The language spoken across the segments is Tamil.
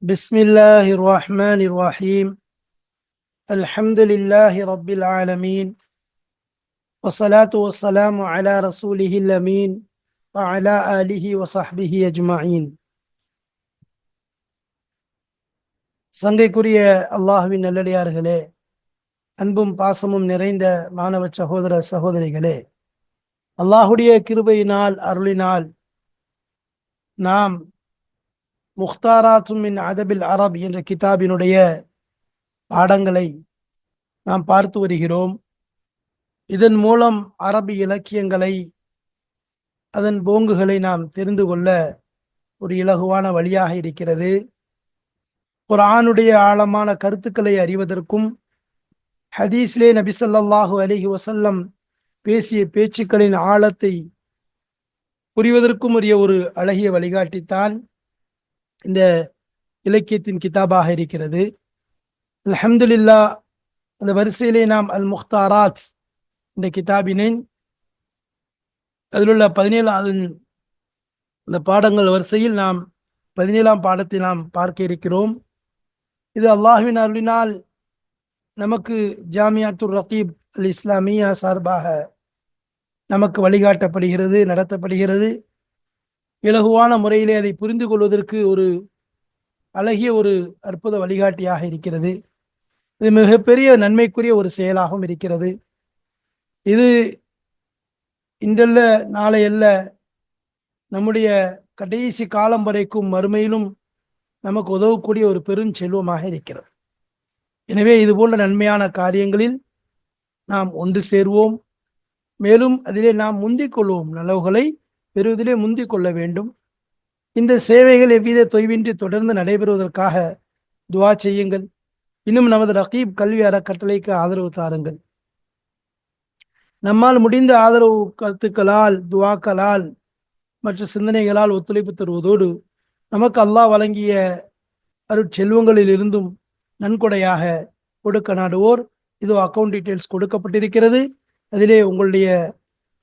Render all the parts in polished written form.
بسم الله الرحمن الرحيم. الحمد لله رب العالمين، والصلاة والسلام على رسوله الأمين وعلى آله وصحبه أجمعين. சங்கைக்குரிய அல்லாஹ்வின் நல்லடியார்களே, அன்பும் பாசமும் நிறைந்த மாணவ சகோதர சகோதரிகளே, அல்லாஹுடைய கிருபையினால் அருளினால் நாம் முக்தாராத்தும் மின் அதபில் அரப் என்ற கிதாபினுடைய பாடங்களை நாம் பார்த்து வருகிறோம். இதன் மூலம் அரபி இலக்கியங்களை, அதன் போங்குகளை நாம் தெரிந்து கொள்ள ஒரு இலகுவான வழியாக இருக்கிறது. குர்ஆனுடைய ஆழமான கருத்துக்களை அறிவதற்கும், ஹதீஸ்லே நபி ஸல்லல்லாஹு அலைஹி வஸல்லம் பேசிய பேச்சுக்களின் ஆழத்தை புரிவதற்கும் உரிய ஒரு அழகிய வழிகாட்டித்தான் இந்த இலக்கியத்தின் கிதாபாக இருக்கிறது. அல்ஹம்துலில்லாஹ், அந்த வரிசையிலே நாம் அல் முக்தாராத் இந்த கிதாபினை அதிலுள்ள 17 இந்த பாடங்கள் வரிசையில் நாம் 17ஆம் பாடத்தை நாம் பார்க்க இருக்கிறோம். இது அல்லாஹ்வின் அருளினால் நமக்கு ஜாமியாத்துர் ரகீப் அல் இஸ்லாமியா சார்பாக நமக்கு வழிகாட்டப்படுகிறது, நடத்தப்படுகிறது. இலகுவான முறையிலே அதை புரிந்து கொள்வதற்கு ஒரு அழகிய ஒரு அற்புத வழிகாட்டியாக இருக்கிறது. இது மிகப்பெரிய நன்மைக்குரிய ஒரு செயலாகவும் இருக்கிறது. இது இன்றல்ல நாளையல்ல, நம்முடைய கடைசி காலம் வரைக்கும் மறுமையிலும் நமக்கு உதவக்கூடிய ஒரு பெருஞ்செல்வமாக இருக்கிறது. எனவே இது போன்ற நன்மையான காரியங்களில் நாம் ஒன்று சேர்வோம். மேலும் அதிலே நாம் முந்திக் கொள்வோம், நல்லவுகளை பெறுவதிலே முந்திக் கொள்ள வேண்டும். இந்த சேவைகள் எவ்வித தொய்வின்றி தொடர்ந்து நடைபெறுவதற்காக துவா செய்யுங்கள். இன்னும் நமது ரகீப் கல்வி அறக்கட்டளைக்கு ஆதரவு தாருங்கள். நம்மால் முடிந்த ஆதரவு கருத்துக்களால், துவாக்களால், மற்ற சிந்தனைகளால் ஒத்துழைப்பு தருவதோடு நமக்கு அல்லாஹ் வழங்கிய அருட்செல்வங்களில் இருந்தும் நன்கொடையாக கொடுக்க நாடுவோர், இதோ அக்கௌண்ட் டீட்டெயில்ஸ் கொடுக்கப்பட்டிருக்கிறது. அதிலே உங்களுடைய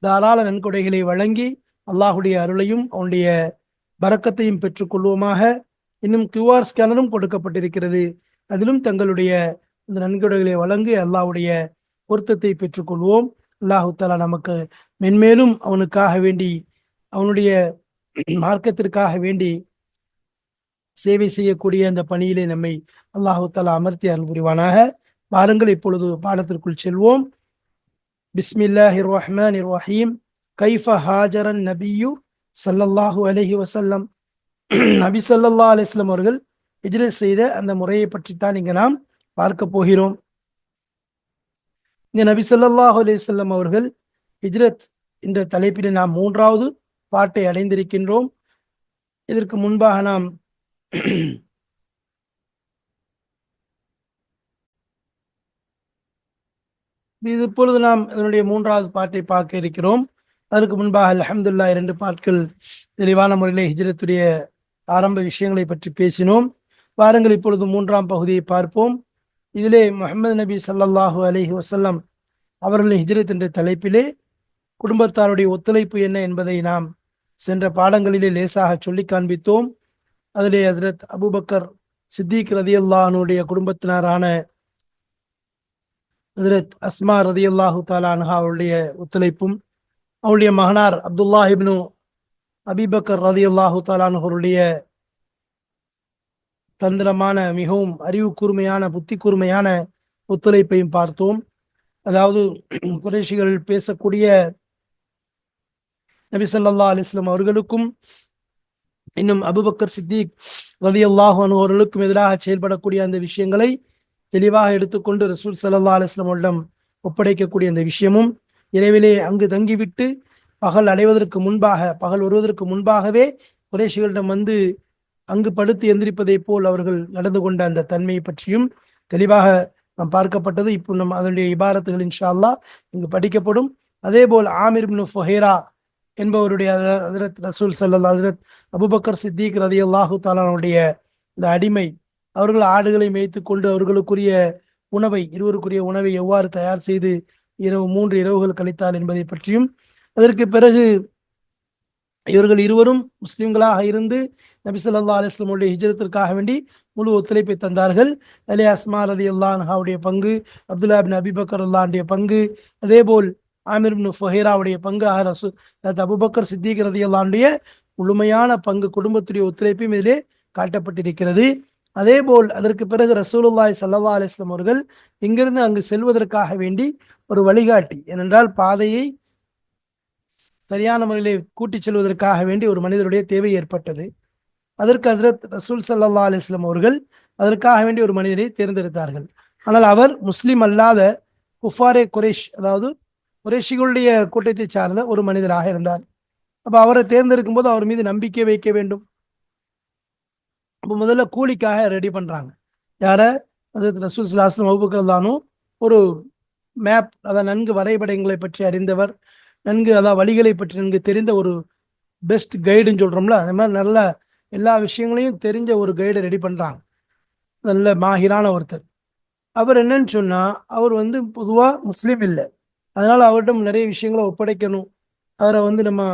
தாராள நன்கொடைகளை வழங்கி அல்லாஹுடைய அருளையும் அவனுடைய பரக்கத்தையும் பெற்றுக்கொள்வோமாக. இன்னும் கியூஆர் ஸ்கேனரும் கொடுக்கப்பட்டிருக்கிறது. அதிலும் தங்களுடைய இந்த நன்கொடைகளை வழங்கி அல்லாஹுடைய பொருத்தத்தை பெற்றுக்கொள்வோம். அல்லாஹு தஆலா நமக்கு மென்மேலும் அவனுக்காக வேண்டி, அவனுடைய மார்க்கத்திற்காக வேண்டி சேவை செய்யக்கூடிய அந்த பணியிலே நம்மை அல்லாஹு தஆலா அமர்த்தி அருள் புரிவானாக. பாருங்கள், இப்பொழுது பாடத்திற்குள் செல்வோம். பிஸ்மில்லாஹிர் ரஹ்மானிர் ரஹீம். கைஃப ஹாஜரன் நபியு ஸல்லல்லாஹு அலைஹி வஸல்லம். நபி ஸல்லல்லாஹு அலைஹி வஸல்லம் அவர்கள் ஹிஜ்ரத் செய்த அந்த முறையை பற்றித்தான் இங்கு நாம் பார்க்க போகிறோம். இங்க நபி ஸல்லல்லாஹு அலைஹி வஸல்லம் அவர்கள் ஹிஜ்ரத் என்ற தலைப்பில் நாம் 3வது பாட்டை அடைந்திருக்கின்றோம். இதற்கு முன்பாக நாம் இப்பொழுது நாம் இதனுடைய 3வது பாட்டை பார்க்க இருக்கிறோம். அதற்கு முன்பாக அல்ஹம்துலில்லாஹ் 2 பாட்கள் தெளிவான முறையிலே ஹிஜ்ரத்துடைய ஆரம்ப விஷயங்களை பற்றி பேசினோம். வாருங்கள், இப்பொழுது 3ஆம் பகுதியை பார்ப்போம். இதிலே முஹம்மது நபி ஸல்லல்லாஹு அலைஹி வஸல்லம் அவர்களின் ஹிஜ்ரத் என்ற தலைப்பிலே குடும்பத்தாருடைய ஒத்துழைப்பு என்ன என்பதை நாம் சென்ற பாடங்களிலே லேசாக சொல்லி காண்பித்தோம். அதிலே ஹஸ்ரத் அபூபக்கர் சித்திக் ரலியல்லாஹு அன்ஹுடைய குடும்பத்தினரான ஹஸ்ரத் அஸ்மா ரலியல்லாஹு தஆலா அன்ஹா அவருடைய ஒத்துழைப்பும், அவருடைய மகனார் அப்துல்லாஹ் இப்னு அபீபக்கர் ரலியல்லாஹு தஆலா அன்ஹுடைய தந்திரமான, மிகவும் அறிவு கூர்மையான, புத்தி கூர்மையான ஒத்துழைப்பையும் பார்த்தோம். அதாவது குறைஷிகள் பேசக்கூடிய நபி ஸல்லல்லாஹு அலைஹி வஸல்லம் அவர்களுக்கும், இன்னும் அபூபக்கர் சித்திக் ரலியல்லாஹு அன்ஹு அவர்களுக்கும் எதிராக செயல்படக்கூடிய அந்த விஷயங்களை தெளிவாக எடுத்துக்கொண்டு ரசூல் ஸல்லல்லாஹு அலைஹி வஸல்லம் அவர்களிடம் ஒப்படைக்கக்கூடிய அந்த விஷயமும், இரவிலே அங்கு தங்கிவிட்டு பகல் அடைவதற்கு முன்பாக, பகல் வருவதற்கு முன்பாகவே குறைஷிகளிடம் வந்து அங்கு படுத்து எந்திரிப்பதை போல் அவர்கள் நடந்து கொண்ட அந்த தன்மையை பற்றியும் தெளிவாக நாம் பார்க்கப்பட்டது. இப்போ நம் அதனுடைய இபாரத்துகள் இன்ஷா அல்லாஹ் இங்கு படிக்கப்படும். அதே போல் ஆமிர் இப்னு ஃபுஹைரா என்பவருடைய ஹஜ்ரத் ரசூல் ஸல்லல்லாஹு ஹஜ்ரத் அபூபக்கர் சித்திக் ரலியல்லாஹு தஆலாவுடைய இந்த அடிமை, அவர்கள் ஆடுகளை மேய்த்து கொண்டு அவர்களுக்குரிய உணவை, இருவருக்குரிய உணவை எவ்வாறு தயார் செய்து 3 இரவுகள் கழித்தார் என்பதை பற்றியும், அதற்கு பிறகு இவர்கள் இருவரும் முஸ்லிம்களாக இருந்து நபி ஸல்லல்லாஹு அலைஹி வஸல்லம் ஹிஜ்ரத்திற்காக வேண்டி முழு ஒத்துழைப்பை தந்தார்கள். அதிலே அஸ்மா ரலியல்லாஹு அன்ஹாவுடைய பங்கு, அப்துல்லா பின் அபிபக்கர் அல்லாஹ்வுடைய பங்கு, அதேபோல் ஆமிர் பின் ஃபுஹைராவுடைய பங்கு, அபூபக்கர் சித்திக் ரலியல்லாஹு அன்ஹுடைய முழுமையான பங்கு, குடும்பத்துடைய ஒத்துழைப்பும் இதிலே காட்டப்பட்டிருக்கிறது. அதேபோல் அதற்கு பிறகு ரசூலுல்லாஹி ஸல்லல்லாஹு அலைஹி வஸல்லம் அவர்கள் இங்கிருந்து அங்கு செல்வதற்காக வேண்டி ஒரு வழிகாட்டி, ஏனென்றால் பாதையை சரியான முறையிலே கூட்டிச் செல்வதற்காக வேண்டி ஒரு மனிதருடைய தேவை ஏற்பட்டது. அதற்கு ஹஸ்ரத் ரசூல் ஸல்லல்லாஹு அலைஹி வஸல்லம் அவர்கள் அதற்காக வேண்டி ஒரு மனிதரை தேர்ந்தெடுத்தார்கள். ஆனால் அவர் முஸ்லிம் அல்லாத குஃபாரே குறைஷ், அதாவது குறைஷிகளுடைய கூட்டத்தை சார்ந்த ஒரு மனிதராக இருந்தார். அப்ப அவரை தேர்ந்தெடுக்கும் போது அவர் மீது நம்பிக்கை வைக்க வேண்டும். அப்போ முதல்ல கூலிக்காக ரெடி பண்றாங்க. யார? ஹஸ்ரத் ரசூல் ஸல்லல்லாஹு அலைஹி வஸல்லம், அபூபக்கர் ரலியல்லாஹு ஒரு மேப், அதாவது நன்கு வரைபடங்களை பற்றி அறிந்தவர், நன்கு அதாவது வழிகளை பற்றி நன்கு தெரிந்த ஒரு பெஸ்ட் கைடுன்னு சொல்றோம்ல, அந்த மாதிரி நல்ல எல்லா விஷயங்களையும் தெரிஞ்ச ஒரு கைடை ரெடி பண்றாங்க. நல்ல மாஹிரான ஒருத்தர். அவர் என்னன்னு சொன்னா, அவர் வந்து பொதுவா முஸ்லீம் இல்லை, அதனால அவரிடம் நிறைய விஷயங்களை ஒப்படைக்கணும், அவரை வந்து நம்ம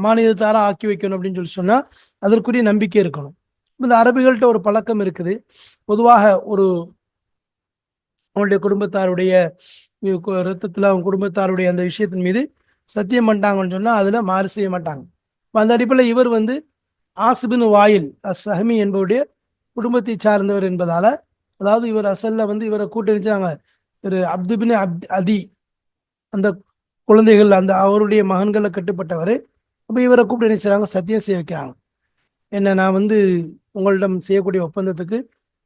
மாநிலத்தாரா ஆக்கி வைக்கணும் அப்படின்னு சொன்னா அதற்குரிய நம்பிக்கை இருக்கணும். இந்த அரபிகள்கிட்ட ஒரு பழக்கம் இருக்குது. பொதுவாக ஒரு அவங்களுடைய குடும்பத்தாருடைய ரத்தத்தில் அவங்க குடும்பத்தாருடைய அந்த விஷயத்தின் மீது சத்தியம் பண்ணிட்டாங்கன்னு சொன்னா அதுல மாறு செய்ய மாட்டாங்க. அந்த அடிப்படையில் இவர் வந்து ஆசிபின் வாயில் சஹமி என்பவருடைய குடும்பத்தை சார்ந்தவர் என்பதால, அதாவது இவர் அசல்ல வந்து இவரை கூட்டணிச்சாங்க திரு அப்துபின் அதி, அந்த குழந்தைகள் அந்த அவருடைய மகன்களை கட்டுப்பட்டவர். அப்போ இவரை கூப்பிட்டு என்ன செய்றாங்க? சத்தியம் செய்ய வைக்கிறாங்க. என்ன, நான் வந்து உங்களிடம் செய்யக்கூடிய ஒப்பந்தத்துக்கு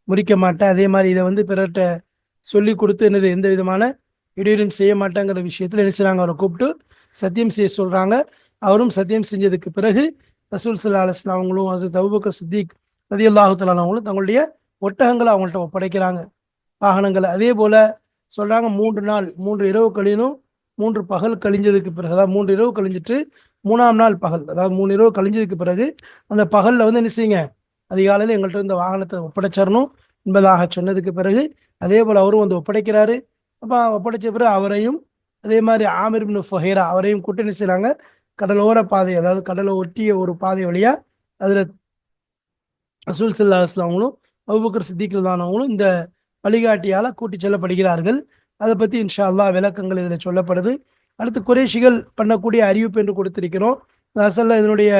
முறிக்க மாட்டேன், அதே மாதிரி இதை வந்து பிறர்கிட்ட சொல்லி கொடுத்து என்னது எந்த விதமான இடையூறும் செய்ய மாட்டேங்கிற விஷயத்தில் என்ன செய்றாங்க? அவரை கூப்பிட்டு சத்தியம் செய்ய சொல்றாங்க. அவரும் சத்தியம் செஞ்சதுக்கு பிறகு ரசூல் ஸல்லல்லாஹு அலைஹி வஸல்லம் அவங்களும் ஹஸரத் அபூபக்கர் சித்திக் ரலியல்லாஹு தஆலா அவங்களும் தங்களுடைய ஒட்டகங்களை அவங்கள்ட்ட ஒப்படைக்கிறாங்க, வாகனங்களை. அதே போல சொல்றாங்க 3 நாள் 3 இரவு கழியணும், 3 பகல் கழிஞ்சதுக்கு பிறகு, அதாவது 3 இரவு கழிஞ்சிட்டு 3ஆம் நாள் பகல், அதாவது 3 இரவு கழிஞ்சதுக்கு பிறகு அந்த பகல்ல வந்து என்ன செய்யுங்க? அதிகாலையில் எங்கள்கிட்ட இந்த வாகனத்தை ஒப்படைச்சிடணும் என்பதாக சொன்னதுக்கு பிறகு அதே போல் அவரும் வந்து ஒப்படைக்கிறாரு. அப்போ ஒப்படைச்ச பிறகு அவரையும் அதே மாதிரி ஆமிர் பின் ஃபுஹைரா அவரையும் கூட்டி என்ன செய்றாங்க? கடலோர பாதை, அதாவது கடலை ஒட்டிய ஒரு பாதை வழியா அதில் ரசூல் ஸல்லல்லாஹு அலைஹி வஸல்லம் அவங்களும் அபூபக்கர் சித்திக் ரலியல்லாஹு இந்த வழிகாட்டியால கூட்டி செல்லப்படுகிறார்கள். அதை பற்றி இன்ஷா அல்லாஹ் விளக்கங்கள் இதில் சொல்லப்படுது. அடுத்து குறைஷிகள் பண்ணக்கூடிய அறிவிப்பு என்று கொடுத்திருக்கிறோம். அசல்ல இதனுடைய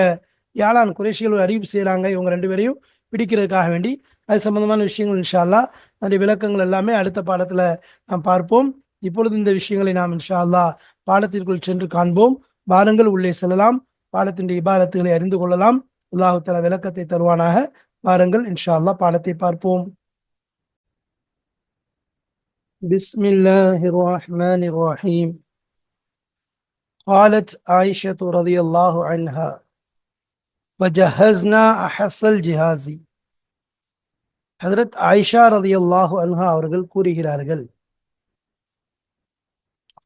யாழான் குறைஷிகள் ஒரு அறிவிப்பு செய்கிறாங்க, இவங்க 2 பேரையும் பிடிக்கிறதுக்காக வேண்டி. அது சம்பந்தமான விஷயங்கள் இன்ஷா அல்லாஹ் அந்த விளக்கங்கள் எல்லாமே அடுத்த பாடத்தில் நாம் பார்ப்போம். இப்பொழுது இந்த விஷயங்களை நாம் இன்ஷா அல்லாஹ் பாடத்திற்குள் சென்று காண்போம். வாருங்கள், உள்ளே செல்லலாம், பாடத்தினுடைய இபாரத்துகளை அறிந்து கொள்ளலாம். அல்லாஹ் தஆலா விளக்கத்தை தருவானாக. வாருங்கள், இன்ஷா அல்லாஹ் பாடத்தை பார்ப்போம். பிஸ்மில்லாஹிர் ரஹ்மானிர் ரஹீம். قالت عائشة رضي الله عنها وجهزنا أحف الجهاز. ஹஜ்ரத் ஆயிஷா ரலியல்லாஹு அன்ஹா அவர்கள் கூறுகிறார்கள்,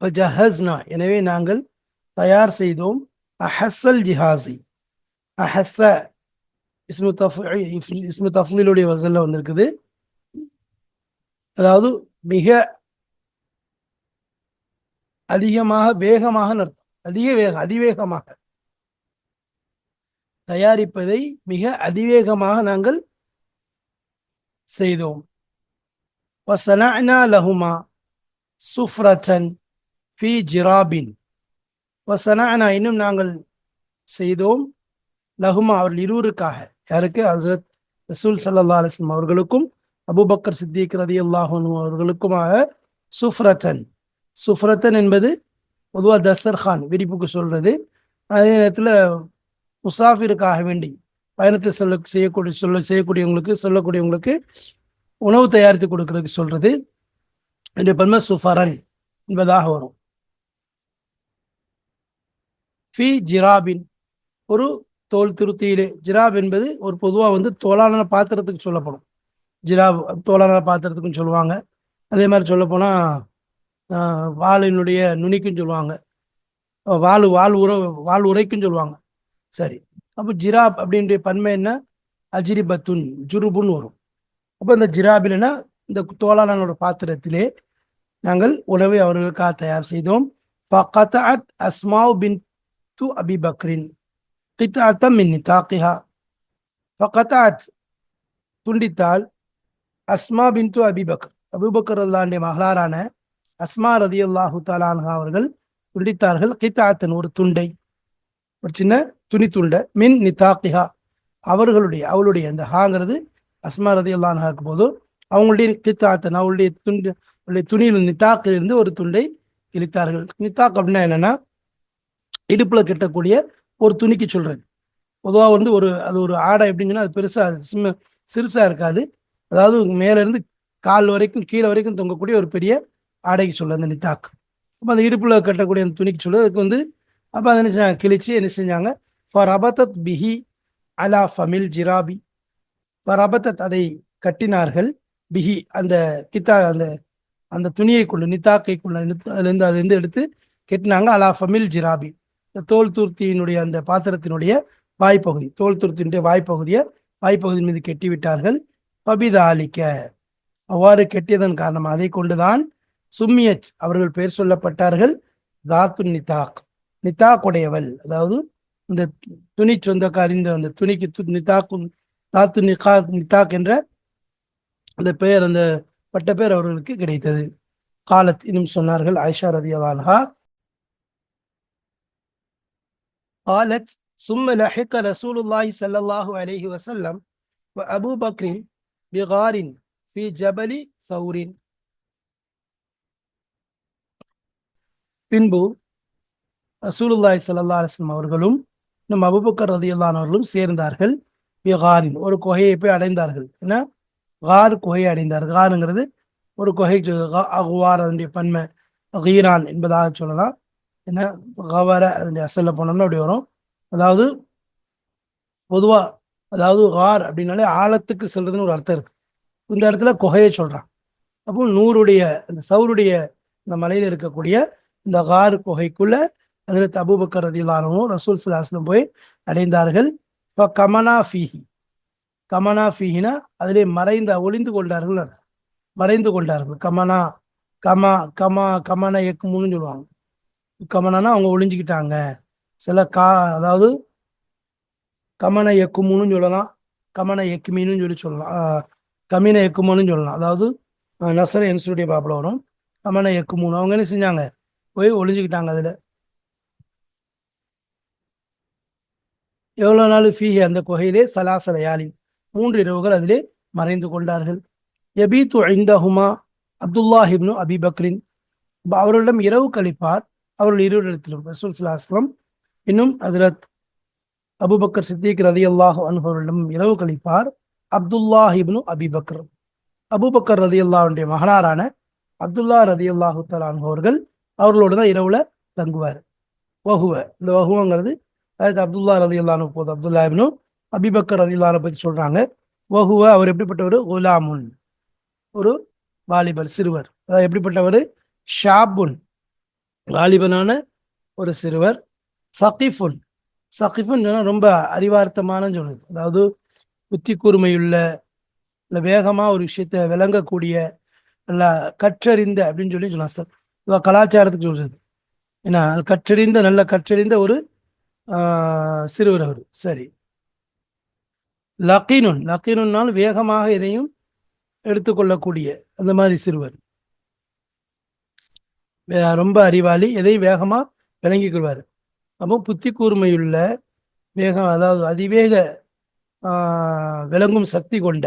வஜஹஸ்னா எனவே நாங்கள் தயார் செய்தோம், அஹஸ்ஸல் ஜிஹாசி, அஹஸ்ஸ இஸ்மு தஃலீலுடைய வஸல்ல வந்திருக்குது, அதாவது மிக அதிகமாக வேகமாக அர்த்தம். அதிவேகமாக தயாரிப்பதை மிக அதிவேகமாக நாங்கள் செய்தோம். வஸனஅனா லஹுமா சுஃப்ரத்தன் ஃபீ ஜிராபின். வஸனஅனா இன்னும் நாங்கள் செய்தோம், லஹுமா அவர்கள் இருவருக்காக. யாருக்கு? ஹஸ்ரத் ரசூல் ஸல்லல்லாஹு அலைஹி வஸல்லம் அவர்களுக்கும் அபூபக்கர் சித்திக் ரலியல்லாஹு அன்ஹு அவர்களுக்குமாக சுஃப்ரத்தன். சுஃப்ரத்தன் என்பது பொதுவாக தஸ்தர்கான், விரிப்புக்கு சொல்றது. அதே நேரத்தில் முசாஃபிருக்காக வேண்டி பயணத்தை சொல்லக்கூடியவங்களுக்கு உணவு தயாரித்து கொடுக்கறதுக்கு சொல்றது. என்னுடைய பன்மை சுஃபரன் என்பதாக வரும். ஃபி ஜிராபின், ஒரு தோல் திருத்தியிலே. ஜிராப் என்பது ஒரு பொதுவாக வந்து தோலான பாத்திரத்துக்கு சொல்லப்படும். ஜிராப் தோலான பாத்திரத்துக்கும் சொல்லுவாங்க. அதே மாதிரி சொல்ல போனா வாளினுடைய நுனிக்கும் சொல்லுவாங்க, வால் உரைக்கும் சொல்லுவாங்க. சரி, அப்போ ஜிராப் அப்படின்ற பன்மை என்ன? அஜிரிபத்துன் ஜுருபுன்னு வரும். அப்போ இந்த ஜிராபில்னா இந்த தோலான ஒரு பாத்திரத்திலே நாங்கள் உணவை அவர்களுக்காக தயார் செய்தோம். ஃபகதஅத் அஸ்மாஉ பின்து அபி பக்ரின். கித்தாத்தம் மின் நிதாக்கிஹா ஃபகதாத் துண்டித்தால் அஸ்மா பின்து அபிபக்கர் அபூபக்கர் அல்லாஹ்வுடைய மகளாரான அஸ்மா ரதியல்லாஹு தஆலா அன்ஹா அவர்கள் துண்டித்தார்கள் கித்தாத்தன் ஒரு துண்டை, ஒரு சின்ன துணி துண்டை, மின் நிதாக்கிஹா அவளுடைய அந்த ஹாங்கிறது அஸ்மா ரதியல்லாஹு அன்ஹாக்கு போதும், அவங்களுடைய கித்தாத்தன் அவளுடைய துண்டு, அவளுடைய துணியில் நித்தாக்கில் இருந்து ஒரு துண்டை கிழித்தார்கள். நித்தாக் அப்படின்னா என்னன்னா, இடுப்புல கட்டக்கூடிய ஒரு துணிக்கு சொல்றது. பொதுவாக வந்து அது ஒரு ஆடை எப்படிங்கன்னா அது பெருசா சிறுசா இருக்காது. அதாவது மேல இருந்து கால் வரைக்கும் கீழே வரைக்கும் தொங்கக்கூடிய ஒரு பெரிய ஆடைக்கு சொல்லுது அந்த நித்தாக். அப்போ அந்த இடுப்புல கட்டக்கூடிய அந்த துணிக்கு சொல்லுது. அதுக்கு வந்து அப்போ அதை என்ன செஞ்சாங்க, கிழிச்சு என்ன செஞ்சாங்க, ஃபரபதத் பிஹி அலா ஃபமில் ஜிராபி, ஃபரபதத் அதை கட்டினார்கள், பிஹி அந்த அந்த அந்த துணியை கொண்டு, நித்தாக்கை கொண்டு, அதுலேருந்து அது வந்து எடுத்து கெட்டினாங்க, அலா ஃபமில் ஜிராபி, தோல் துருத்தியினுடைய அந்த பாத்திரத்தினுடைய வாய்ப்பகுதி, தோல் துருத்தினுடைய வாய்ப்பகுதி மீது கெட்டி விட்டார்கள். பபிதாலிக்க அவ்வாறு கெட்டியதன் காரணமாக அதை கொண்டுதான் சும்மியத் அவர்கள் பெயர் சொல்லப்பட்டார்கள். தாத்து நித்தாக், நித்தாக் உடையவள், அதாவது இந்த துணி சொந்தக்காரி, அந்த துணிக்கு நித்தாக்கு தாத்து நித்தாக் என்ற அந்த பெயர், அந்த பட்ட பெயர் அவர்களுக்கு கிடைத்தது. காலத் இன்னும் சொன்னார்கள், ஆயிஷா ரதியல்லாஹு அன்ஹா قالت ثم لحق رسول الله صلى الله عليه وسلم وأبو بكر بغار في جبل ثور. பின்பு ரசூலுல்லாஹி ஸல்லல்லாஹு அலைஹி வஸல்லம் அவர்களும் நம் அபூபக்கர் ரலியல்லாஹு அவர்களும் சேர்ந்தார்கள். பிகாரின் ஒரு குகையை போய் அடைந்தார்கள். ஏன்னா கார் குகையை அடைந்தார்கள். காருங்கிறது ஒரு குகை, அகுவார் அதனுடைய பன்மை கீரான் என்பதாக சொல்லலாம். ஏன்னா கவர அதனுடைய அசல்ல போனோம்னா அப்படி வரும். அதாவது பொதுவா, அதாவது கார் அப்படின்னாலே ஆழத்துக்கு செல்றதுன்னு ஒரு அர்த்தம் இருக்கு. இந்த இடத்துல குகையை சொல்றான். அப்போ நூறுடைய அந்த சவுருடைய இந்த மலையில இருக்கக்கூடிய இந்த கார் குகைக்குள்ள அதில் அபூபக்கர் ரலியல்லாஹு அன்ஹு ரசூல் ஸல்லல்லாஹு அலைஹி வஸல்லம் போய் அடைந்தார்கள். இப்போ கமனா ஃபீஹி, கமனா ஃபீஹினா அதிலே ஒளிந்து கொண்டார்கள், மறைந்து கொண்டார்கள். கமனா கமனா எக்குமுன்னு சொல்லுவாங்க. கமனானா அவங்க ஒளிஞ்சுக்கிட்டாங்க. சில அதாவது கமன எக்குமுன்னு சொல்லலாம், கமன எக்குமீன்னு சொல்லலாம், கமீன எக்குமோன்னு சொல்லலாம். அதாவது நசர என்சுடைய பாப்பில் வரும். கமன எக்குமூன்னு அவங்க என்ன செஞ்சாங்க, போய் ஒளிஞ்சுக்கிட்டாங்க. அதில் எவ்வளோ நாள், ஃபீஹி அந்த குகையிலே சலாசலையாலி 3 இரவுகள் அதிலே மறைந்து கொண்டார்கள். யபீத்து இந்தஹுமா அப்துல்லாஹ் இப்னு அபி பக்ரின், அவர்களிடம் இரவு கழிப்பார் அவர்கள் இருவரிடத்திலும் ரசூல் ஸல்லல்லாஹு அலைஹி வஸல்லம் இன்னும் ஹஜ்ரத் அபூபக்கர் சித்திக் ரலியல்லாஹு அன்ஹு அவர்களிடம் இரவு கழிப்பார் அப்துல்லாஹ் இப்னு அபி பக்ர், அபூபக்கர் ரலியல்லாஹுடைய மகனாரான அப்துல்லா ரலியல்லாஹு தஆலா அன்ஹு அவர்களோடு தான் இரவுல தங்குவார். வஹுவ, இந்த வஹுவங்கிறது அதாவது அப்துல்லா ரலியல்லாஹு அன்ஹு போது அப்துல்லா இப்னு அபிபக்கர் ரலியல்லாஹு பற்றி சொல்றாங்க. வஹுவ அவர் எப்படிப்பட்டவர், குலாமுன் ஒரு வாலிபர், சிறுவர். அதாவது எப்படிப்பட்டவர், ஷாபுன் வாலிபனான ஒரு சிறுவர். சகிஃபுன், சகிஃபுன் ரொம்ப அறிவார்த்தமான சொல்லுது. அதாவது புத்தி கூர்மையுள்ள, இல்லை வேகமா ஒரு விஷயத்தை விளங்கக்கூடிய, நல்லா கற்றறிந்த அப்படின்னு சொல்லலாம். கலாச்சாரத்துக்கு சொல்றது. ஏன்னா கற்றறிந்த, நல்ல கற்றறிந்த ஒரு சிறுவர் அவர். சரி. லக்கீனுன்னாலும் வேகமாக எதையும் எடுத்துக்கொள்ளக்கூடிய அந்த மாதிரி சிறுவர். ரொம்ப அறிவாளி, எதையும் வேகமா விளங்கிக் கொள்வார். அப்போ புத்தி கூர்மையுள்ள, வேகம், அதாவது அதிவேக விளங்கும் சக்தி கொண்ட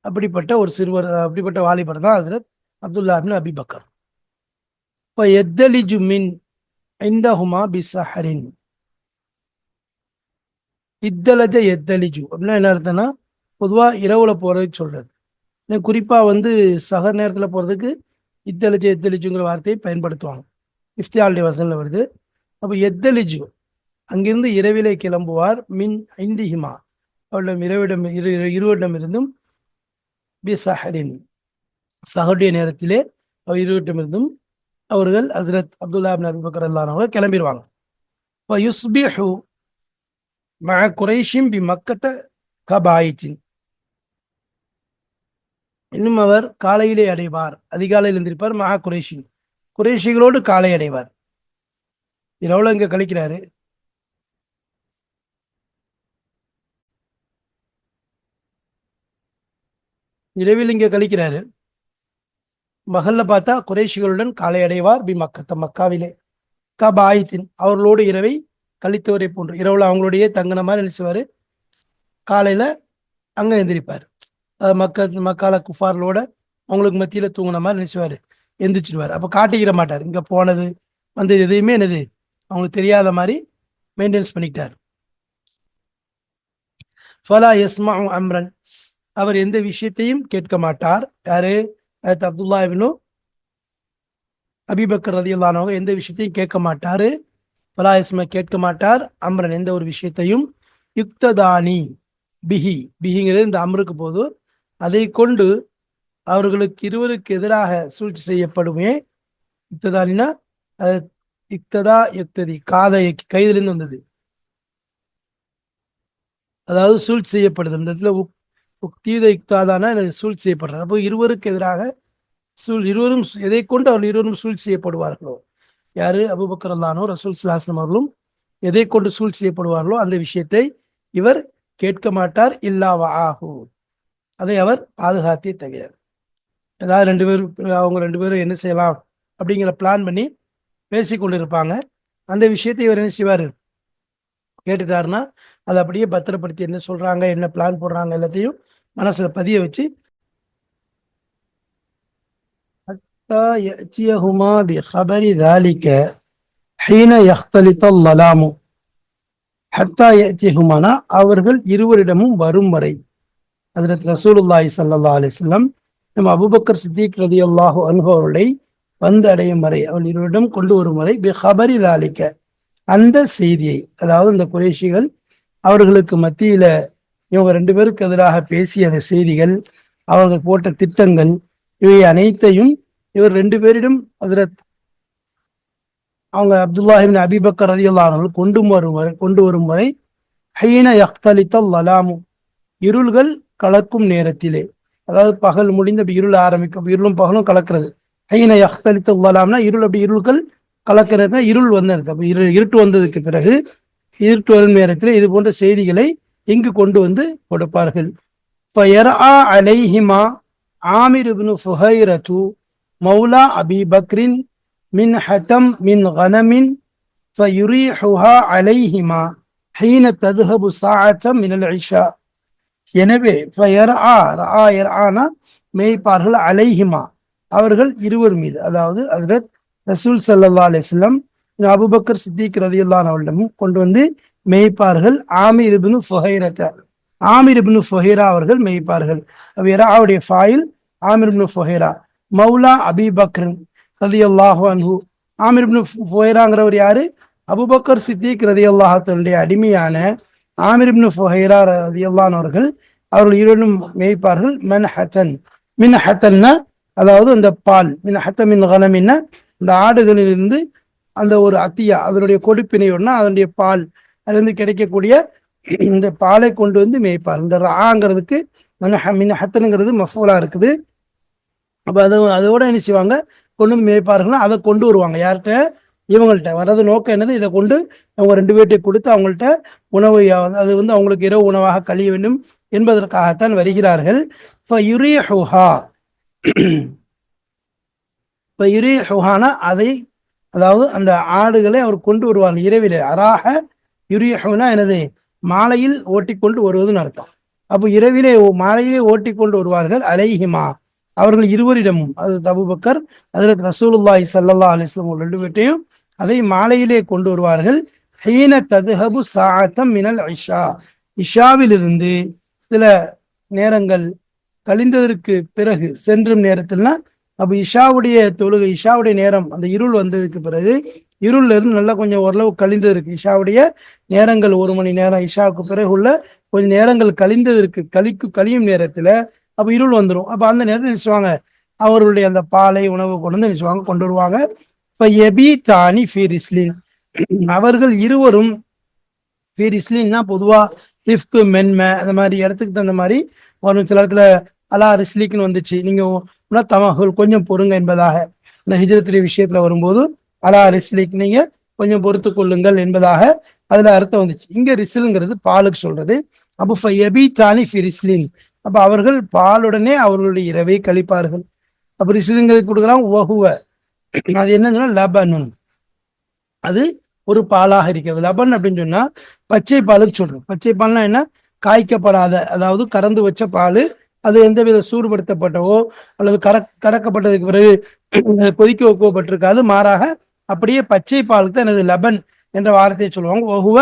அப்படிப்பட்ட ஒரு சிறுவர், அப்படிப்பட்ட வாலிபர் தான் ஹஜ்ரத் அப்துல்லா இப்னு அபி பக்கர். இப்போ எத்தலிஜு மின் இந்தஹுமா பிஸஹரின், இத்தலஜ எத்தலிஜு அப்படின்னா என்ன அர்த்தம்னா, பொதுவாக இரவுல போறதுக்கு சொல்றது. குறிப்பா வந்து சகர் நேரத்துல போறதுக்கு எத்தலிஜுங்கிற வார்த்தையை பயன்படுத்துவாங்க. இஃப்தியாளுடைய வசனில் வருது. அப்போ எத்தலிஜு அங்கிருந்து இரவிலே கிளம்புவார், மின் ஐந்திஹிமா அவரிடம் இருவரிடமிருந்தும், பி சஹரின் சஹருடைய நேரத்திலே இருவரிடமிருந்தும் அவர்கள் ஹஜ்ரத் அப்துல்லா இப்னு அபி பக்கர் ரலியல்லாஹு அன்ஹு கிளம்பிடுவாங்க. இப்போ யுஸ்பிஹு மஅ குரைஷின் பி மக்கத்த கபாயித்தின், இன்னும் அவர் காலையிலே அடைவார், அதிகாலையில் இருந்திருப்பார். மகா குறைஷின், குறைஷிகளோடு காலை அடைவார். இரவுல இங்க கழிக்கிறாரு. இரவில் இங்க கழிக்கிறாரு. மகல்ல பார்த்தா குறைஷிகளுடன் காலை அடைவார் மக்காவிலே கபாயித்தின் அவர்களோடு இரவை கழித்தவரை போன்று. இரவுல அவங்களுடைய தங்கின மாதிரி நினைச்சுவாரு, காலையில அங்க எந்திரிப்பாரு. மக்கால குஃபார்களோட அவங்களுக்கு மத்தியில தூங்கின மாதிரி நினைச்சுவாரு, எந்திரிச்சிடுவார். அப்ப காட்டிக்கிற மாட்டார், இங்க போனது வந்து எதையுமே என்னது அவங்களுக்கு தெரியாத மாதிரி மெயின்டைன்ஸ் பண்ணிக்கிட்டார். ஃபலா யஸ்மா அம்ரன், அவர் எந்த விஷயத்தையும் கேட்க மாட்டார். யாரு? அப்துல்லா இப்னு அபிபக்கர் ரலியல்லாஹு எந்த விஷயத்தையும் கேட்க மாட்டாரு. ஃபலா யஸ்மா கேட்க மாட்டார், அம்ரன் எந்த ஒரு விஷயத்தையும். யுக்ததானி பிஹி, பிஹிங்கிறது இந்த அம்ருக்கு போது, அதை கொண்டு அவர்களுக்கு இருவருக்கு எதிராக சூழ்ச்சி செய்யப்படுமே. யுக்ததானினா இக்ததா யுக்ததி, காதை கைதிலிருந்து வந்தது, அதாவது சூழ்ச்சி செய்யப்படுது. இந்த இடத்துல உக்தீத யுக்தாதானா சூழ்ச்சி செய்யப்படுறது. அப்போ இருவருக்கு எதிராக இருவரும் எதை கொண்டு அவர்கள் இருவரும் சூழ்ச்சி செய்யப்படுவார்களோ, யாரு? அபூபக்கர் ரலியல்லாஹு ரசூல் ஸல்லல்லாஹு அலைஹி வஸல்லம் அவர்களும் எதை கொண்டு சூழ்ச்சி செய்யப்படுவார்களோ அந்த விஷயத்தை இவர் கேட்க மாட்டார். இல்லா வஆஹு, அதை அவர் பாதுகாத்தே தவிர. ஏதாவது அவங்க ரெண்டு பேரும் என்ன செய்யலாம் அப்படிங்கிற பிளான் பண்ணி பேசி கொண்டு இருப்பாங்க. அந்த விஷயத்தை இவர் என்ன செய்வார்? கேட்டுட்டாருன்னா அதை அப்படியே பத்திரப்படுத்தி என்ன சொல்றாங்க, என்ன பிளான் போடுறாங்க எல்லாத்தையும் மனசுல பதிய வச்சு அவர்கள் இருவரிடமும் வரும் வரை, ஹஜ்ரத் ரசூலுல்லாஹி ஸல்லல்லாஹு அலைஹி வஸல்லம் நம்ம அபூபக்கர் சித்திக் ரலியல்லாஹு அன்ஹு அவர்களை வந்து அடையும் வரை, அவள் இருவரிடம் கொண்டு வரும் வரை, பிஹபரி தாலிக்க அந்த செய்தியை, அதாவது இந்த குறைஷிகள் அவர்களுக்கு மத்தியில இவங்க ரெண்டு பேருக்கு எதிராக பேசிய அந்த செய்திகள், அவர்கள் போட்ட திட்டங்கள், இவை அனைத்தையும் இவர் ரெண்டு பேரிடம் ஹஜ்ரத் அவங்க அப்துல்லா இப்னு அபிபக்கர் ரலியல்லாஹு அன்ஹு கொண்டு வரும் வரை ஹைன யக்தலித்தல் லலாமு, இருள்கள் கலக்கும் நேரத்திலே, அதாவது பகல் முடிந்து அப்படி இருள் ஆரம்பிக்கும், இருளும் பகலும் கலக்கிறது. ஹைன யக்தலித்தல் லலாம்னா இருள், அப்படி இருள்கள் கலக்கிறது, இருள் வந்த அப்ப இருட்டு வந்ததுக்கு பிறகு இருட்டு வரும் நேரத்தில் இது போன்ற செய்திகளை இங்கு கொண்டு வந்து கொடுப்பார்கள். அலைஹிமா ஆமிர் இப்னு ஃபுஹைரத்து மௌலா அபி பக்ரின் மின் ஹதம் மின் கனமின் ஃபயுரீஹுஹா அலைஹிமா ஹீன ததுஹபு சாஅத்தம் மினல் இஷா. எனவே மேய்ப்பார்கள் அலைஹிமா அவர்கள் இருவர் மீது, அதாவது ஹஜ்ரத் ரசூல் ஸல்லல்லாஹு அலைஹி வஸல்லம் அபூபக்கர் சித்திக் ரலியல்லாஹு அன்ஹு கொண்டு வந்து மேய்ப்பார்கள். ஆமிர் இப்னு ஃபுஹைரத, ஆமிர் இப்னு ஃபுஹைரா அவர்கள் மேய்ப்பார்கள். அவருடைய ஃபாயில் ஆமிர் இப்னு ஃபுஹைரா, மௌலா அபி பக்ர் ரலியல்லாஹு அன்ஹு. ஆமிர் இப்னு ஃபுஹைராங்கிறவர் யாரு? அபூபக்கர் சித்திக் ரலியல்லாஹு அன்ஹுடைய அடிமையான ஆமிர் இப்னு ஃபுஹைரா ரலியல்லாஹு அவர்கள் அவர்கள் இருவரும் மேய்ப்பார்கள். மின் ஹத்தன்னா அதாவது அந்த பால், மின் ஹத்த மின் கனமின்னா இந்த ஆடுகளிலிருந்து அந்த ஒரு அத்தியா, அதனுடைய கொடுப்பினை ஒன்னா அதனுடைய பால், அது வந்து கிடைக்கக்கூடிய இந்த பாலை கொண்டு வந்து மேய்ப்பார். இந்த ராங்கிறதுக்கு மின் ஹத்தனுங்கிறது மஃபூலா இருக்குது. அப்ப அதோட என்ன செய்வாங்க, கொண்டு வந்து மேய்ப்பார்கள்னா அதை கொண்டு வருவாங்க. யார்கிட்ட? இவங்கள்ட்ட வர்றது நோக்கம் என்னது, இதை கொண்டு அவங்க ரெண்டு பேர்ட்டை கொடுத்து அவங்கள்ட்ட உணவு, அது வந்து அவங்களுக்கு இரவு உணவாக கழிய வேண்டும் என்பதற்காகத்தான் வருகிறார்கள். அதை, அதாவது அந்த ஆடுகளை அவர் கொண்டு வருவாங்க இரவிலே. அராக யுரியஹுனா எனது மாலையில் ஓட்டிக்கொண்டு வருவதுன்னு அர்த்தம். அப்போ இரவிலே மாலையிலே ஓட்டிக்கொண்டு வருவார்கள். அலைஹிமா அவர்கள் இருவரிடமும், அது அபூபக்கர் ஹஜ்ரத் ரசூலுல்லாஹி ஸல்லல்லாஹு அலைஹி வஸல்லம் ரெண்டு பேர்ட்டையும் அதை மாலையிலே கொண்டு வருவார்கள். ஹீன ததுஹபு சாஅத்தம் மினல் இஷா, இஷாவிலிருந்து சில நேரங்கள் கழிந்ததற்கு பிறகு சென்றும் நேரத்தில்னா, அப்ப இஷாவுடைய தொழுகை, இஷாவுடைய நேரம், அந்த இருள் வந்ததுக்கு பிறகு, இருள்ல இருந்து நல்லா கொஞ்சம் ஓரளவு கழிந்ததற்கு, இஷாவுடைய நேரங்கள் 1 மணி நேரம் இஷாவுக்கு பிறகு உள்ள கொஞ்சம் நேரங்கள் கழியும் நேரத்துல அப்ப இருள் வந்துடும். அப்ப அந்த நேரத்தில் நினைச்சுவாங்க அவர்களுடைய அந்த பாலை உணவு கொண்டு வந்து நினைச்சுவாங்க கொண்டு வருவாங்க. அவர்கள் இருவரும் பொதுவா ரிஃப்கு மென்மை அந்த மாதிரி இடத்துக்கு தகுந்த மாதிரி வரும். சில இடத்துல அலா ரிஸ்லிக்னு வந்துச்சு, நீங்க தமகள் கொஞ்சம் பொறுங்க என்பதாக. இந்த ஹிஜ்ரத்துடைய விஷயத்துல வரும்போது அலா ரிஸ்லிக், நீங்க கொஞ்சம் பொறுத்து கொள்ளுங்கள் என்பதாக அதுல அர்த்தம் வந்துச்சு. இங்க ரிஸ்லுங்கிறது பாலுக்கு சொல்றது. அப்போ ரிஸ்லின் அப்ப அவர்கள் பாலுடனே அவர்களுடைய இரவை கழிப்பார்கள். அப்படி சிறுங்களுக்கு கொடுக்கலாம். ஒஹுவ, அது என்னன்னா லபனுன், அது ஒரு பாலாக இருக்கிறது. லபன் அப்படின்னு சொன்னா பச்சை பாலுக்கு சொல்றோம். பச்சை பால்னா என்ன? காய்க்கப்படாத, அதாவது கறந்து வச்ச பால். அது எந்தவித சூடுபடுத்தப்பட்டவோ அல்லது கறக்கப்பட்டதுக்கு பிறகு கொதிக்க வைக்கப்பட்டிருக்காது. மாறாக அப்படியே பச்சை பாலுக்கு தான் எனது லபன் என்ற வார்த்தையை சொல்லுவாங்க. ஒஹுவ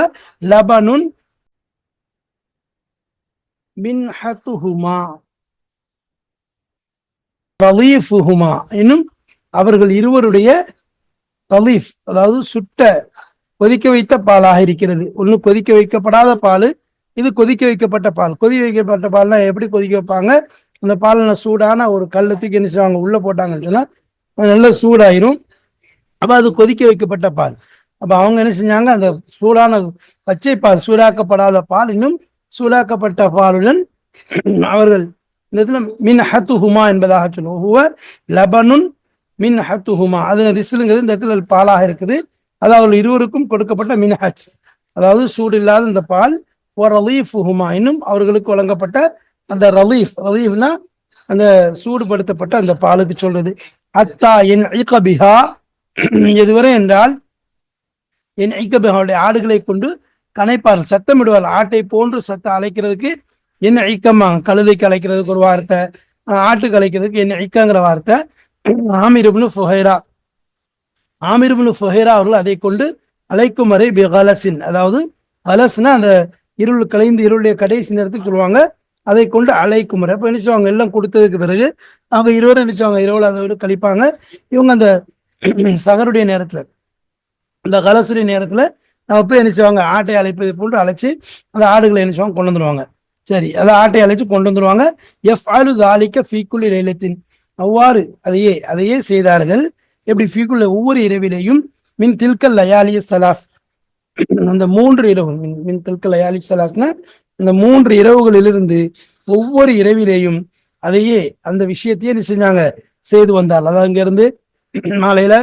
லபனுன் மின்ஹத்துஹுமா ரலீஃபுஹுமா, இன்னும் அவர்கள் இருவருடைய ரலீஃப், அதாவது சுட்ட கொதிக்க வைத்த பாலாக இருக்கிறது. ஒண்ணு கொதிக்க வைக்கப்படாத பால், இது கொதிக்க வைக்கப்பட்ட பால். கொதிக்க வைக்கப்பட்ட பால்னா எப்படி கொதிக்க வைப்பாங்க? அந்த பால் சூடான ஒரு கல்லை தூக்கி என்ன செய்வாங்க, உள்ள போட்டாங்கன்னு சொன்னா அது நல்லா சூடாயிரும். அப்ப அது கொதிக்க வைக்கப்பட்ட பால். அப்ப அவங்க என்ன செஞ்சாங்க, அந்த சூடான பச்சை பால், சூடாக்கப்படாத பால் இன்னும் சூடாக்கப்பட்ட பாலுடன் அவர்கள் இந்த இடத்துல மின் ஹத்துஹுமா என்பதாக சொல்லுவோம். லபனுன் மின் ஹத்துஹுமா, அது ரிசுலுங்கிறது இந்த இடத்துல பாலாக இருக்குது. அது அவர்கள் இருவருக்கும் கொடுக்கப்பட்ட மின்ஹஜ், அதாவது சூடு இல்லாத இந்த பால். ரலீஃபுஹுமா, இன்னும் அவர்களுக்கு வழங்கப்பட்ட அந்த ரலீஃப், ரலீஃப்னா அந்த சூடுபடுத்தப்பட்ட அந்த பாலுக்கு சொல்றது. அத்தா என் ஐகபிஹா, எதுவரை என்றால் என் ஐக்கபிஹாவுடைய ஆடுகளை கொண்டு கனைப்பார்கள், சத்தமிடுவார். ஆட்டை போன்று சத்தம் அழைக்கிறதுக்கு என்ன ஐக்கமா, கழுதைக்கு அழைக்கிறதுக்கு ஒரு வார்த்தை, ஆட்டுக்கு அழைக்கிறதுக்கு என்ன ஐக்கங்கிற வார்த்தை. ஆமிர் இப்னு ஃபுஹைரா, ஆமிர் இப்னு ஃபுஹைரா அவர்கள் அதை கொண்டு அழைக்கும் வரை பிகலசின், அதாவது அலஸ்னா அந்த இருள் கலைந்து இருளுடைய கடைசி நேரத்துக்கு சொல்லுவாங்க, அதை கொண்டு அழைக்கும் வரை. அப்ப நினைச்சுவாங்க எல்லாம் கொடுத்ததுக்கு பிறகு அவங்க இருவரும் நினைச்சுவாங்க இரவுல அதை விட கழிப்பாங்க. இவங்க அந்த சகருடைய நேரத்துல, இந்த கலசுடைய நேரத்துல நம்ம போய் நினைச்சுவாங்க ஆட்டை அழைப்பது போன்று அழைச்சி அந்த ஆடுகளை நினைச்சுவாங்க கொண்டு வந்துருவாங்க. சரி, அதை ஆட்டை அழைச்சு கொண்டு வந்துருவாங்க. எஃப் ஆலு தாலிக்க ஃபீக்குள்ளி லைலத்தின், அவ்வாறு அதையே செய்தார்கள். எப்படி? ஃபீக்குள்ள, ஒவ்வொரு இரவிலேயும். மின் தில்கல் லயாலிய சலாஸ், அந்த 3 இரவு, மின் தில்கல் லயாலி சலாஸ்னா இந்த 3 இரவுகளிலிருந்து ஒவ்வொரு இரவிலேயும் அதையே, அந்த விஷயத்தையே செஞ்சாங்க, செய்து வந்தார். அதாவது அங்க இருந்து மாலையில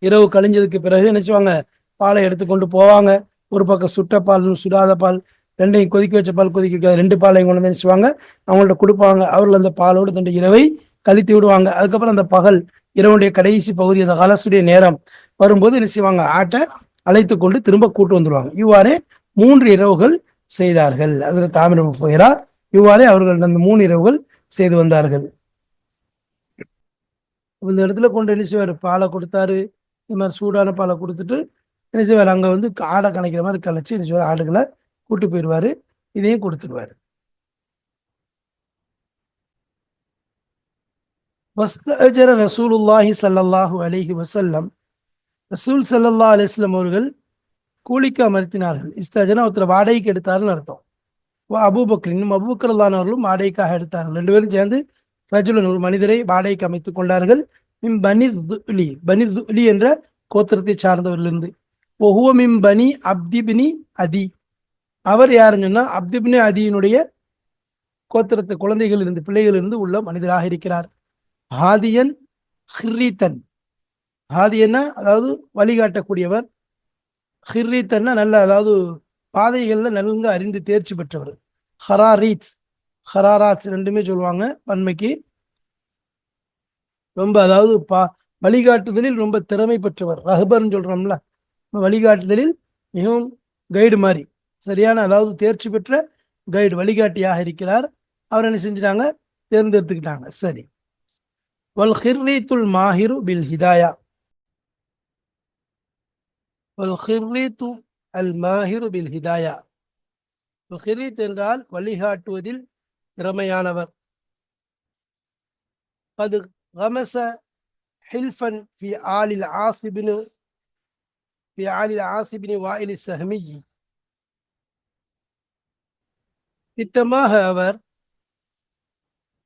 இரவு கழிஞ்சதுக்கு பிறகு நினைச்சுவாங்க பாலை எடுத்துக்கொண்டு போவாங்க. ஒரு பக்கம் சுட்ட பால், சுடாத பால், ரெண்டையும் கொதிக்க வச்ச பால், கொதிக்க வைக்காத 2 பாலையும் கொண்டு வந்து நினைச்சுவாங்க அவங்கள்ட்ட கொடுப்பாங்க. அவர்கள் அந்த பாலோடு தண்டு இரவை கழித்து விடுவாங்க. அதுக்கப்புறம் அந்த பகல் இரவுடைய கடைசி பகுதி, அந்த கலசுடைய நேரம் வரும்போது நினைச்சுவாங்க ஆட்டை அழைத்து கொண்டு திரும்ப கூட்டு வந்துடுவாங்க. இவ்வாறே 3 இரவுகள் செய்தார்கள். அதில் தாமிர போகிறா, இவ்வாறே அவர்கள் அந்த 3 இரவுகள் செய்து வந்தார்கள். இந்த இடத்துல கொண்டு என்ன செய்வார், பாலை கொடுத்தாரு. இந்த மாதிரி சூடான பாலை கொடுத்துட்டு என்ன செய்வார், அங்க வந்து ஆடை கணக்கிற மாதிரி கழிச்சு என்ன செய்வார், ஆடுகளை கூட்டு போயிடுவாரு. இதையும் கொடுத்துருவாரு. வஸ்தஅஜர ரசூலுல்லாஹி ஸல்லல்லாஹு அலைஹி வஸல்லம், ரசூல் ஸல்லல்லாஹு அலைஹி வஸல்லம் அவர்கள் கூலிக்கு அமர்த்தினார்கள். இஸ்தஜனா, ஒருத்தர் வாடகைக்கு எடுத்தாருன்னு அர்த்தம். அபூபக்கர், இன்னும் அபூபக்கர் அவர்களும் வாடகைக்காக எடுத்தார்கள். 2 பேரும் சேர்ந்து ரஜுலன், ஒரு மனிதரை வாடகைக்கு அமைத்துக் கொண்டார்கள். பனி துலி, பனி துலி என்ற கோத்திரத்தை சார்ந்தவரிலிருந்து. ஒஹுவ மிம் பனி அப்திபினி அதி, அவர் யாருன்னு சொன்னா அப்திபினி அதியினுடைய கோத்திரத்து குழந்தைகள் இருந்து, பிள்ளைகள் இருந்து உள்ள மனிதராக இருக்கிறார். ஹாதியன் ஹிர்ரீத்தன், ஹாதியன்னா அதாவது வழிகாட்டக்கூடியவர். ஹிர்ரீத்தன்னா நல்ல, அதாவது பாதைகள்ல நன்கு அறிந்து தேர்ச்சி பெற்றவர். ஹராரீத், ஹராராத் ரெண்டுமே சொல்லுவாங்க பன்மைக்கு. ரொம்ப, அதாவது வழிகாட்டுதலில் ரொம்ப திறமை பெற்றவர். ரஹபர்னு சொல்றோம்ல, வழிகாட்டுதலில் மிகவும் கைடு மாதிரி சரியான, அதாவது தேர்ச்சி பெற்ற கைடு, வழிகாட்டியாக இருக்கிறார். அவர் என்ன செஞ்சிட்டாங்க, தேர்ந்தெடுத்துக்கிட்டாங்க. சரி. வல் ஹிர்ரீத்துல் மாஹிரு பில் ஹிதாயா, வல் ஹிர்ரீத்து அல் மாஹிரு பில் ஹிதாயா. ஹிர்ரீத் என்றால் வழிகாட்டுவதில் திறமையானவர். அது கமச ஹில்ஃபன் ஃபி ஆலில் ஆசிபின், ஃபி ஆலில் ஆசிபின் வாயில் சஹ்மி, திட்டமாக அவர்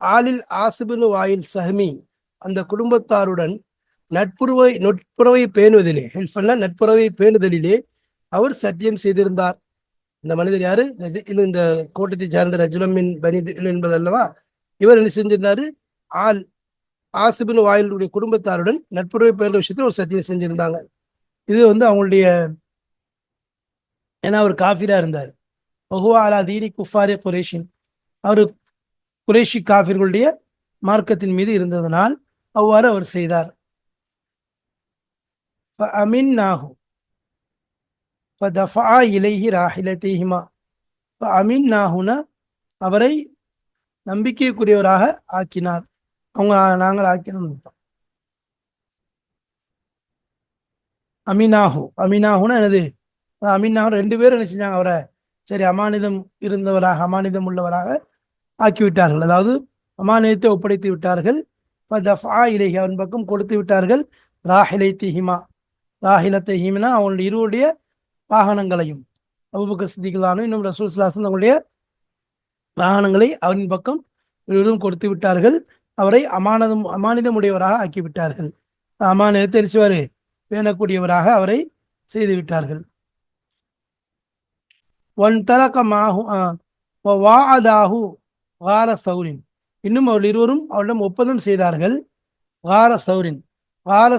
ஆலில் ஆசிபின் வாயில் சஹ்மி, அந்த குடும்பத்தாருடன் நட்புறவை பேணுவதிலே, ஹில்ஃபன்னா நட்புறவை பேணுதலிலே அவர் சத்தியம் செய்திருந்தார். இந்த மனிதர் யாரு? இந்த கோட்டத்தை சார்ந்த ரஜுலமின் பனி என்பதல்லவா. இவர் என்ன செஞ்சிருந்தாரு, ஆசிபின் வாயிலுடைய குடும்பத்தாருடன் நட்புறவை பேணுற விஷயத்தில் ஒரு சத்தியம் செஞ்சிருந்தாங்க. இது வந்து அவங்களுடைய, ஏன்னா அவர் காஃபிரா இருந்தார். பகுவா அலா தீனி குஃபாரி குரேஷின், அவர் குறைஷி காஃபிர்களுடைய மார்க்கத்தின் மீது இருந்ததனால் அவ்வாறு அவர் செய்தார். அமின்னாஹு ஃபதஃபா இலைஹி ராஹிலத்தைஹிமா. அமின்னாஹுனா அவரை நம்பிக்கைக்குரியவராக ஆக்கினார். அவங்க நாங்கள் ஆக்கினோம். அமினாஹுனா என்னது? அமினாஹு 2 பேரும் என்ன செஞ்சாங்க? அவரை சரி அமானிதம் இருந்தவராக, அமானிதம் உள்ளவராக ஆக்கிவிட்டார்கள். அதாவது அமானிதத்தை ஒப்படைத்து விட்டார்கள். இலேஹி அவன் பக்கம் கொடுத்து விட்டார்கள். ராஹிலைத்திஹிமா, ராஹிலத்தைஹிம்னா அவனுடைய இருவருடைய வாகனங்களையும், அபூபக்கர் சித்திகளானும் இன்னும் ரசூல் ஸல்லல்லாஹு அலைஹி வஸல்லம் அவங்களுடைய வாகனங்களை அவரின் பக்கம் இருவரும் கொடுத்து விட்டார்கள். அவரை அமானிதம் உடையவராக ஆக்கிவிட்டார்கள். அமானிதத்தை தெரிச்சுவாரு பேணக்கூடியவராக அவரை செய்து விட்டார்கள். இன்னும் அவர்கள் இருவரும் அவரிடம் ஒப்பந்தம் செய்தார்கள்.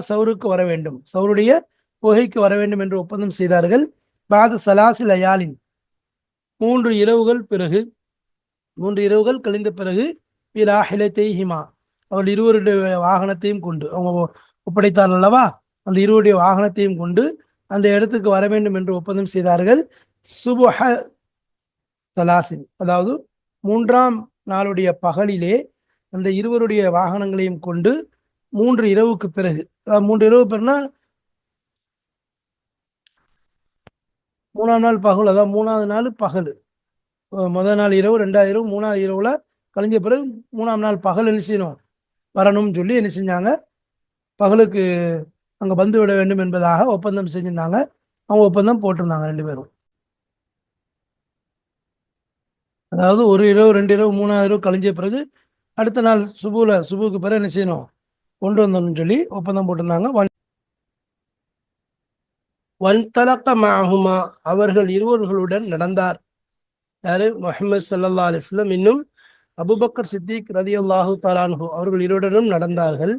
சௌருக்கு வர வேண்டும், சௌருடைய குகைக்கு வர வேண்டும் என்று ஒப்பந்தம் செய்தார்கள். பாத சலாசி லயாலின் 3 இரவுகள் பிறகு, 3 இரவுகள் கழிந்த பிறகு, ஹிமா அவர்கள் இருவருடைய வாகனத்தையும் கொண்டு, அவங்க ஒப்படைத்தார்கள் அல்லவா, அந்த இருவருடைய வாகனத்தையும் கொண்டு அந்த இடத்துக்கு வர வேண்டும் என்று ஒப்பந்தம் செய்தார்கள். சுபஹ சலாசின், அதாவது 3ஆம் நாளுடைய பகலிலே அந்த இருவருடைய வாகனங்களையும் கொண்டு 3 இரவுக்கு பிறகு, 3 இரவு பிறகுனா 3ஆம் நாள் பகல், அதாவது 3ஆவது நாள் பகல், முதல் நாள் இரவு, 2ஆவது இரவு, 3ஆவது இரவுல கழிஞ்ச பிறகு 3ஆம் நாள் பகல் என்ன செய்யணும், வரணும்னு சொல்லி என்ன செஞ்சாங்க, பகலுக்கு அங்கே வந்து விட வேண்டும் என்பதாக ஒப்பந்தம் செஞ்சிருந்தாங்க. அவங்க ஒப்பந்தம் போட்டிருந்தாங்க 2 பேரும். அதாவது 1 இரவு, 2 இரவு, 3ஆவது இரவு கழிஞ்ச பிறகு அடுத்த நாள் சுபுக்கு பிறகு என்ன செய்யணும், கொண்டு வந்தோம்னு சொல்லி ஒப்பந்தம் போட்டிருந்தாங்க. வன்தலக்க மாஹுமா அவர்கள் இருவர்களுடன் நடந்தார். யாரு? முஹம்மது ஸல்லல்லாஹு அலைஹி வஸல்லம் இன்னும் அபூபக்கர் சித்திக் ரலியல்லாஹு தஆலா அன்ஹு அவர்கள் இருவருடனும் நடந்தார்கள்.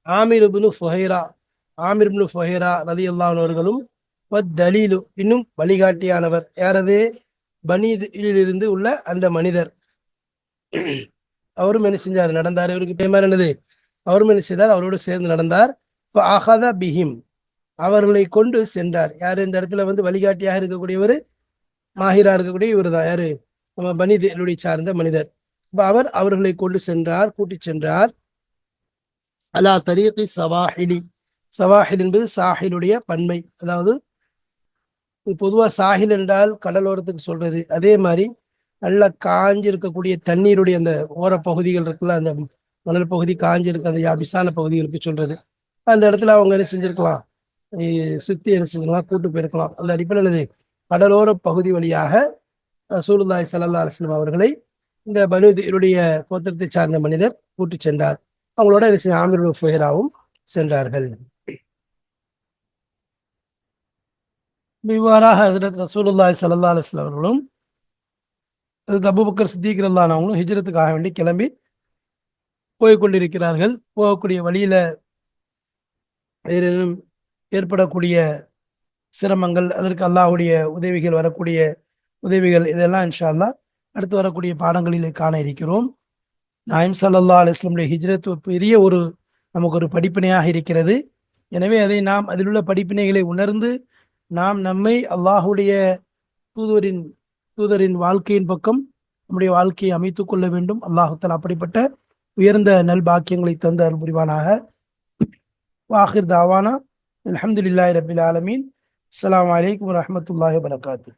ஆமிர் இப்னு ஃபுஹைரா ரலியல்லாஹு அன்ஹு அவர்களும் தலீலு இன்னும் வழிகாட்டியானவர். யாரது? பனீதிலிருந்து உள்ள அந்த மனிதர், அவரும் என்ன செஞ்சார், நடந்தார். இவருக்கு பேமார் என்னது, அவரும் என்ன செய்தார், அவரோடு சேர்ந்து நடந்தார். அஹத பிஹிம் அவர்களை கொண்டு சென்றார். யாரு இந்த இடத்துல வந்து வழிகாட்டியாக இருக்கக்கூடியவர், மாஹிரா இருக்கக்கூடிய இவர் தான். யாரு? நம்ம பனீதிலுடைய சார்ந்த மனிதர். அவர் அவர்களை கொண்டு சென்றார், கூட்டி சென்றார். அலா தரீகி சவாஹிலி, சவாஹில் என்பது சாஹிலுடைய பன்மை. அதாவது பொதுவாக சாஹில் என்றால் கடலோரத்துக்கு சொல்றது. அதே மாதிரி நல்லா காஞ்சி இருக்கக்கூடிய தண்ணீருடைய அந்த ஓரப்பகுதிகள் இருக்குல்ல, அந்த மணல் பகுதி காஞ்சி இருக்க அந்த யாபிசான பகுதிகளுக்கு சொல்றது. அந்த இடத்துல அவங்க என்ன செஞ்சிருக்கலாம், சுத்தி என்ன செஞ்சிருக்கலாம், கூட்டு போயிருக்கலாம். அந்த அடிப்படையில் கடலோர பகுதி வழியாக ரசூலுல்லாஹி ஸல்லல்லாஹு அலைஹி வஸல்லம் அவர்களை இந்த பனூதிலுடைய கோத்திரத்தை சார்ந்த மனிதர் கூட்டி சென்றார். அவங்களோட ஆமிர் இப்னு ஃபுஹைராவும் சென்றார்கள். இவ்வாறாக ஹஜ்ரத் ரசூலுல்லாஹி ஸல்லல்லாஹு அலைஹி வஸல்லம் அவர்களும் அபூபக்கர் சித்திக் ரலியல்லாஹு அன்ஹு அவங்களும் ஹிஜ்ரத்துக்காக வேண்டி கிளம்பி போய்கொண்டிருக்கிறார்கள். போகக்கூடிய வழியில ஏதேனும் ஏற்படக்கூடிய சிரமங்கள், அதற்கு அல்லாஹ்வுடைய உதவிகள், வரக்கூடிய உதவிகள், இதெல்லாம் இன்ஷா அல்லாஹ் அடுத்து வரக்கூடிய பாடங்களிலே காண இருக்கிறோம். நாயகம் ஸல்லல்லாஹு அலைஹி வஸல்லம் ஹிஜ்ரத் பெரிய நமக்கு ஒரு படிப்பினையாக இருக்கிறது. எனவே அதை நாம் அதில் உள்ள படிப்பினைகளை உணர்ந்து நாம் நம்மை அல்லாஹுடைய தூதரின் வாழ்க்கையின் பக்கம் நம்முடைய வாழ்க்கையை அமைத்துக் கொள்ள வேண்டும். அல்லாஹு தஆலா அப்படிப்பட்ட உயர்ந்த நல் பாக்கியங்களை தந்து அருள் புரிவானாக. வாஹிர் தாவானா அல்ஹம்துலில்லாஹி ரப்பில் ஆலமீன். அஸ்ஸலாமு அலைக்கும் வரஹ்மத்துல்லாஹி வபரகாத்துஹு.